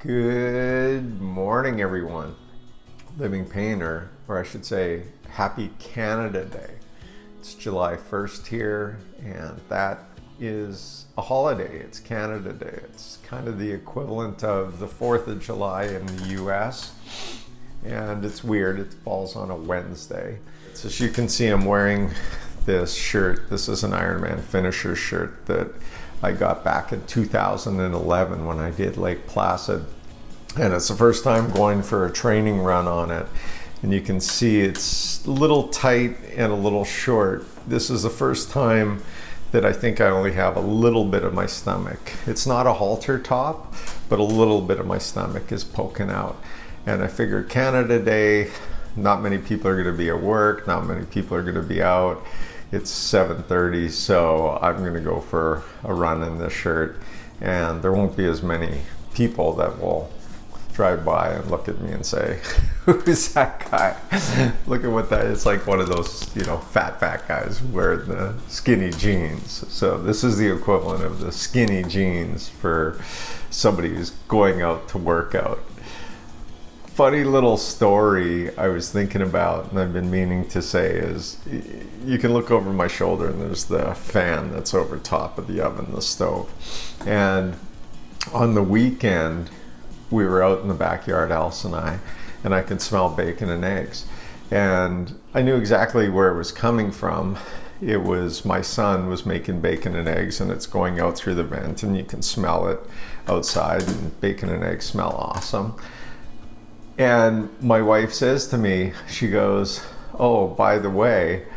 Good morning, everyone. Living Pain, or I should say, Happy Canada Day. It's July 1st here, and that is a holiday. It's Canada Day. It's kind of the equivalent of the 4th of July in the US. And it's weird, it falls on a Wednesday. So as you can see, I'm wearing this shirt. This is an Ironman finisher shirt that I got back in 2011 when I did Lake Placid. And it's the first time going for a training run on it. And you can see it's a little tight and a little short. This is the first time that I think I only have a little bit of my stomach. It's not a halter top, but a little bit of my stomach is poking out. And I figured Canada Day, not many people are going to be at work, not many people are going to be out. It's 7:30, so I'm going to go for a run in this shirt, and there won't be as many people that will drive by and look at me and say, who's that guy? Look at what that is. It's like one of those, fat guys wearing the skinny jeans. So this is the equivalent of the skinny jeans for somebody who's going out to work out. Funny little story I was thinking about, and I've been meaning to say, is you can look over my shoulder and there's the fan that's over top of the oven, the stove. And on the weekend, we were out in the backyard, Alice and I could smell bacon and eggs. And I knew exactly where it was coming from. It was my son was making bacon and eggs, and it's going out through the vent, and you can smell it outside, and bacon and eggs smell awesome. And my wife says to me, she goes, oh, by the way,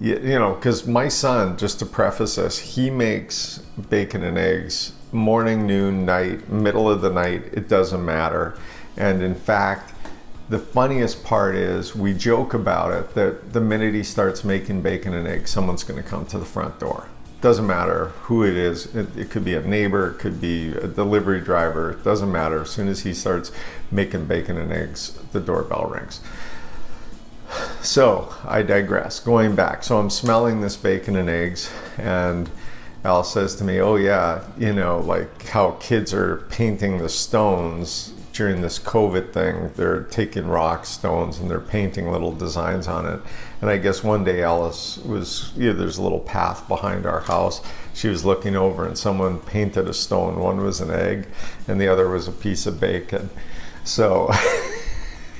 because my son, just to preface this, he makes bacon and eggs morning, noon, night, middle of the night, it doesn't matter. And in fact, the funniest part is we joke about it that the minute he starts making bacon and eggs, someone's going to come to the front door. Doesn't matter who it is. It could be a neighbor, it could be a delivery driver. It doesn't matter. As soon as he starts making bacon and eggs, the doorbell rings. So I digress. Going back. So I'm smelling this bacon and eggs, and Al says to me, oh yeah, like how kids are painting the stones during this COVID thing. They're taking rocks, stones, and they're painting little designs on it. And I guess one day Alice was, there's a little path behind our house. She was looking over and someone painted a stone. One was an egg and the other was a piece of bacon. So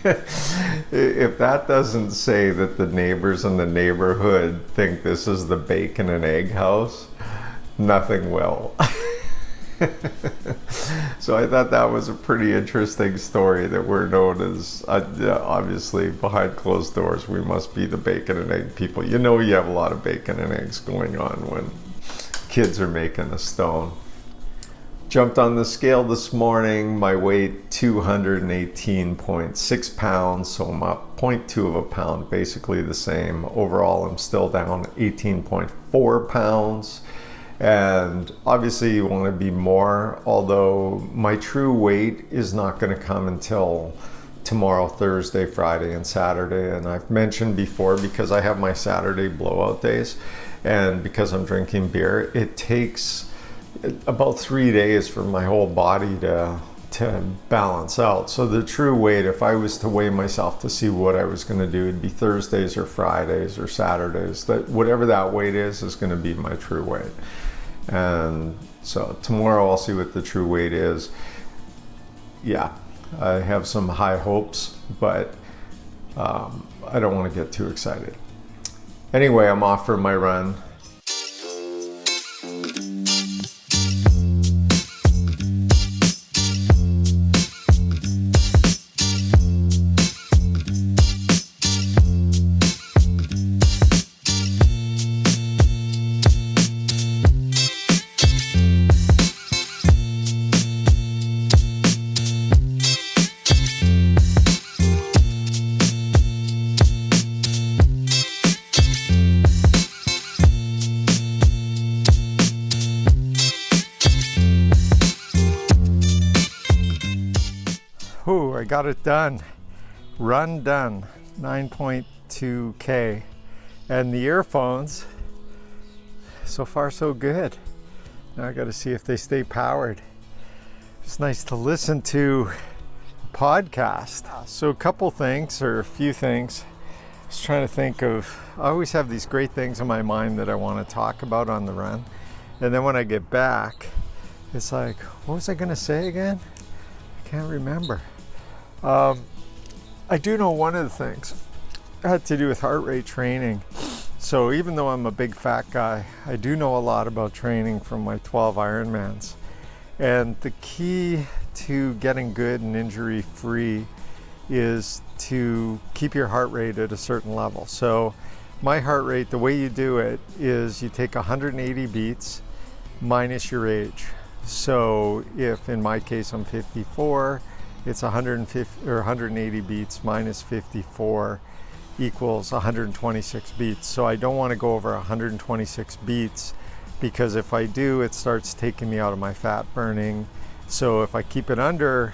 if that doesn't say that the neighbors in the neighborhood think this is the bacon and egg house, nothing will. So I thought that was a pretty interesting story, that we're known as, obviously behind closed doors, we must be the bacon and egg people. You have a lot of bacon and eggs going on when kids are making a stone. Jumped on the scale this morning, my weight 218.6 pounds, so I'm up 0.2 of a pound, basically the same. Overall, I'm still down 18.4 pounds. And obviously you want to be more, although my true weight is not going to come until tomorrow, Thursday, Friday, and Saturday. And I've mentioned before, because I have my Saturday blowout days, and because I'm drinking beer, it takes about 3 days for my whole body to balance out. So the true weight, if I was to weigh myself to see what I was going to do, it'd be Thursdays or Fridays or Saturdays. That whatever that weight is going to be my true weight. And so tomorrow I'll see what the true weight is. Yeah, I have some high hopes, but I don't want to get too excited. Anyway, I'm off for my run. Ooh, I got it done. Run done. 9.2K. And the earphones, so far so good. Now I got to see if they stay powered. It's nice to listen to a podcast. So a couple things, or a few things. I was trying to think of, I always have these great things in my mind that I want to talk about on the run. And then when I get back, it's like, what was I going to say again? I can't remember. I do know one of the things had to do with heart rate training. So even though I'm a big fat guy, I do know a lot about training from my 12 Ironmans. And the key to getting good and injury free is to keep your heart rate at a certain level. So my heart rate, the way you do it is you take 180 beats minus your age. So if in my case I'm 54, it's 150 or 180 beats minus 54 equals 126 beats. So I don't want to go over 126 beats, because if I do, it starts taking me out of my fat burning. So if I keep it under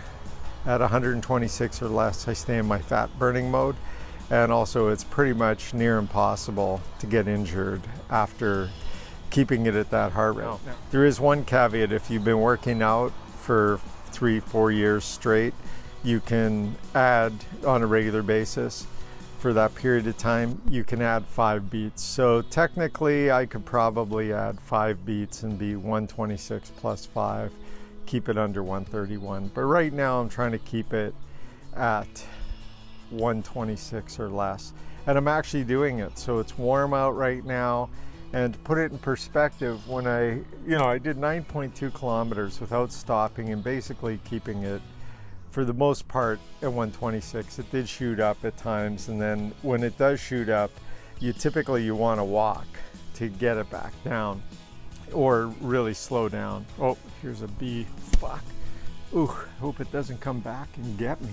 at 126 or less, I stay in my fat burning mode. And also it's pretty much near impossible to get injured after keeping it at that heart rate. No. There is one caveat. If you've been working out for 3-4 years straight, you can add on a regular basis for that period of time, you can add 5 beats. So technically I could probably add 5 beats and be 126 plus 5, keep it under 131. But right now I'm trying to keep it at 126 or less. And I'm actually doing it. So it's warm out right now. And to put it in perspective, when I did 9.2 kilometers without stopping and basically keeping it for the most part at 126. It did shoot up at times, and then when it does shoot up, you want to walk to get it back down or really slow down. Oh, here's a bee. Fuck. Ooh, hope it doesn't come back and get me.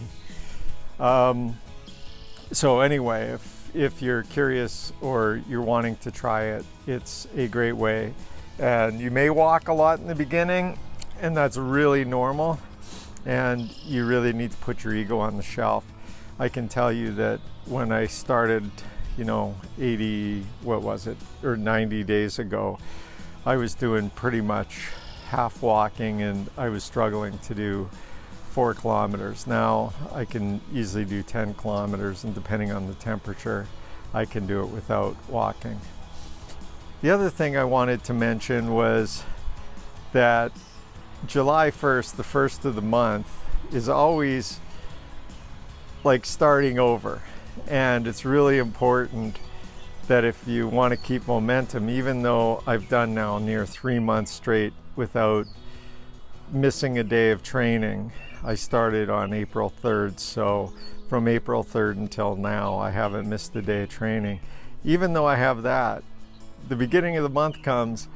So anyway, if you're curious or you're wanting to try it, it's a great way. And you may walk a lot in the beginning, and that's really normal. And you really need to put your ego on the shelf. I can tell you that when I started, 90 days ago, I was doing pretty much half walking, and I was struggling to do 4 kilometers. Now I can easily do 10 kilometers, and depending on the temperature, I can do it without walking. The other thing I wanted to mention was that July 1st, the first of the month, is always like starting over. And it's really important that if you want to keep momentum, even though I've done now near 3 months straight without missing a day of training. I started on April 3rd, so from April 3rd until now, I haven't missed a day of training. Even though I have that, the beginning of the month comes,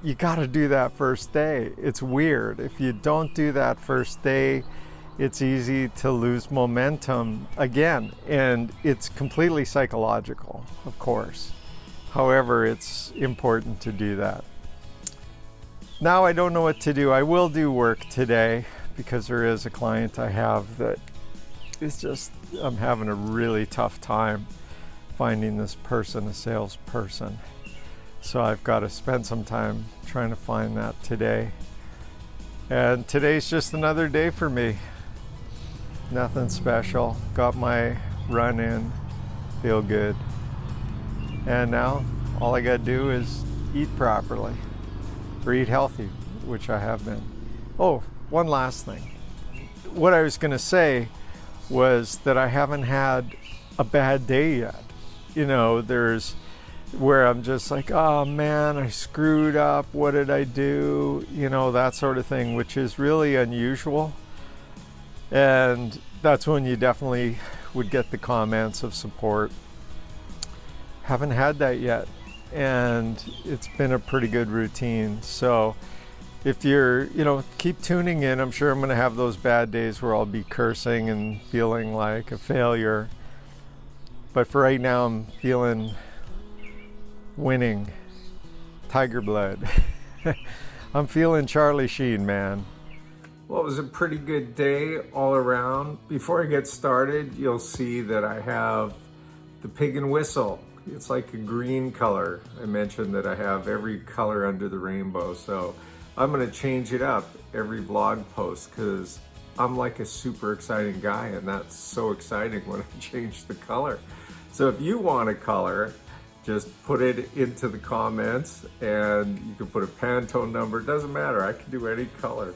you got to do that first day. It's weird. If you don't do that first day, it's easy to lose momentum again. And it's completely psychological, of course. However, it's important to do that. Now I don't know what to do. I will do work today because there is a client I have that is just, I'm having a really tough time finding this person, a salesperson. So I've got to spend some time trying to find that today. And today's just another day for me. Nothing special. Got my run in, feel good. And now all I gotta do is eat properly, or eat healthy, which I have been. Oh, one last thing. What I was gonna say was that I haven't had a bad day yet. There's where I'm just like, oh man, I screwed up, what did I do? That sort of thing, which is really unusual. And that's when you definitely would get the comments of support. Haven't had that yet. And it's been a pretty good routine. So if you're, keep tuning in. I'm sure I'm going to have those bad days where I'll be cursing and feeling like a failure. But for right now, I'm feeling winning, tiger blood. I'm feeling Charlie Sheen, man. Well, it was a pretty good day all around. Before I get started, you'll see that I have the pig and whistle. It's like a green color. I mentioned that I have every color under the rainbow. So I'm gonna change it up every vlog post because I'm like a super exciting guy, and that's so exciting when I change the color. So if you want a color, just put it into the comments, and you can put a Pantone number, it doesn't matter, I can do any color.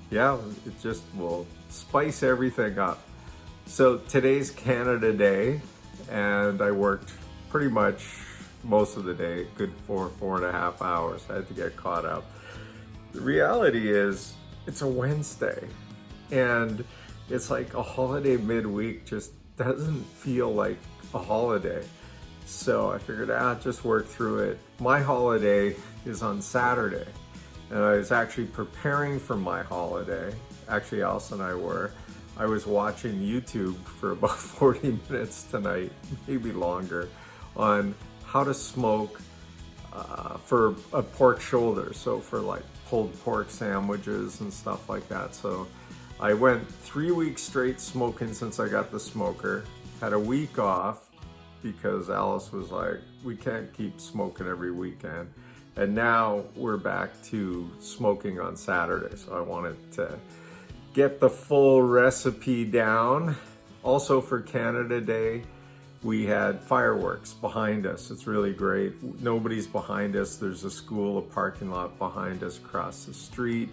Yeah, it just will spice everything up. So today's Canada Day, and I worked pretty much most of the day, good 4.5 hours. I had to get caught up. The reality is, it's a Wednesday, and it's like a holiday midweek just doesn't feel like a holiday. So I figured I'd just work through it. My holiday is on Saturday, and I was actually preparing for my holiday. Actually, Alice and I were. I was watching YouTube for about 40 minutes tonight, maybe longer, on how to smoke for a pork shoulder. So for like pulled pork sandwiches and stuff like that. So I went 3 weeks straight smoking since I got the smoker. Had a week off because Alice was like, we can't keep smoking every weekend. And now we're back to smoking on Saturday. So I wanted to get the full recipe down. Also for Canada Day, we had fireworks behind us. It's really great. Nobody's behind us. There's a school, a parking lot behind us across the street.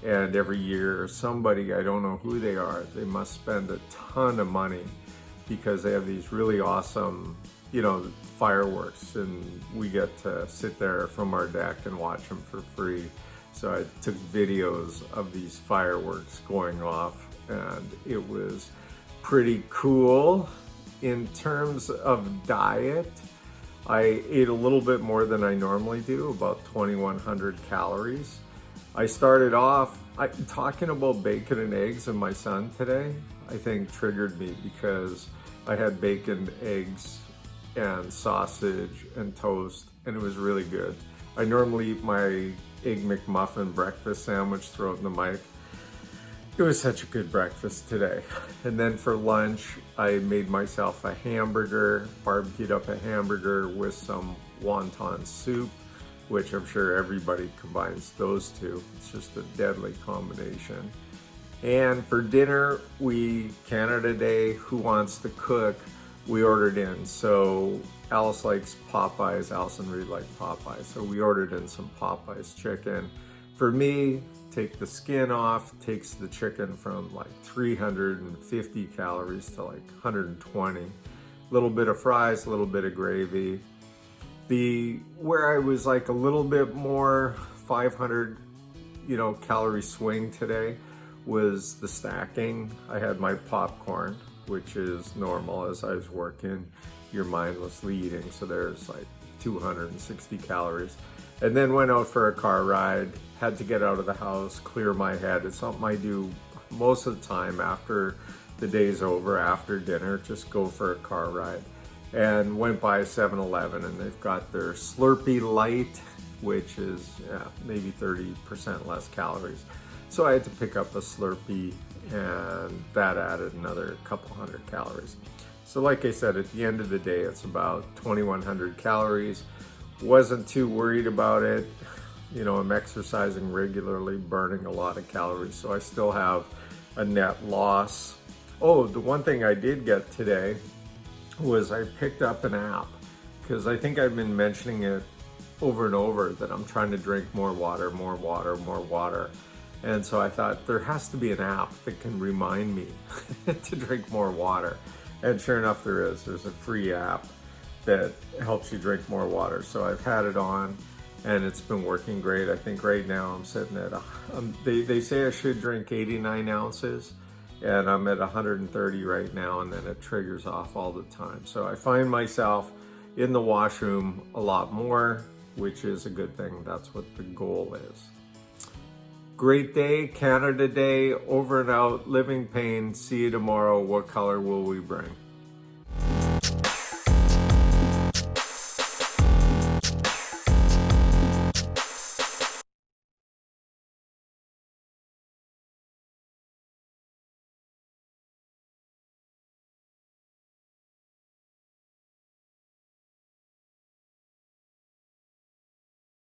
And every year, somebody, I don't know who they are, they must spend a ton of money because they have these really awesome, fireworks. And we get to sit there from our deck and watch them for free. So I took videos of these fireworks going off, and it was pretty cool. In terms of diet, I ate a little bit more than I normally do, about 2,100 calories. I started off talking about bacon and eggs and my son today, I think triggered me because I had bacon, eggs, and sausage and toast, and it was really good. I normally eat my Egg McMuffin breakfast sandwich, throw it in the mic. It was such a good breakfast today. And then for lunch, I made myself a hamburger, barbecued up a hamburger with some wonton soup, which I'm sure everybody combines those two. It's just a deadly combination. And for dinner, Canada Day, who wants to cook, we ordered in. So Alice likes Popeyes, Alice and Reed like Popeyes. So we ordered in some Popeyes chicken. For me, take the skin off, takes the chicken from like 350 calories to like 120. A little bit of fries, a little bit of gravy. Where I was like a little bit more 500, calorie swing today was the stacking. I had my popcorn, which is normal as I was working. You're mindlessly eating, so there's like 260 calories. And then went out for a car ride, had to get out of the house, clear my head. It's something I do most of the time after the day's over, after dinner, just go for a car ride. And went by 7-Eleven, and they've got their Slurpee Light, which is maybe 30% less calories. So I had to pick up a Slurpee, and that added another couple hundred calories. So like I said, at the end of the day, it's about 2,100 calories. Wasn't too worried about it. I'm exercising regularly, burning a lot of calories, so I still have a net loss. Oh, the one thing I did get today was I picked up an app, because I think I've been mentioning it over and over that I'm trying to drink more water, more water, more water. And so I thought there has to be an app that can remind me to drink more water. And sure enough, there is. There's a free app that helps you drink more water. So I've had it on, and it's been working great. I think right now I'm sitting at, they say I should drink 89 ounces, and I'm at 130 right now, and then it triggers off all the time. So I find myself in the washroom a lot more, which is a good thing. That's what the goal is. Great day, Canada Day, over and out, living pain. See you tomorrow. What color will we bring?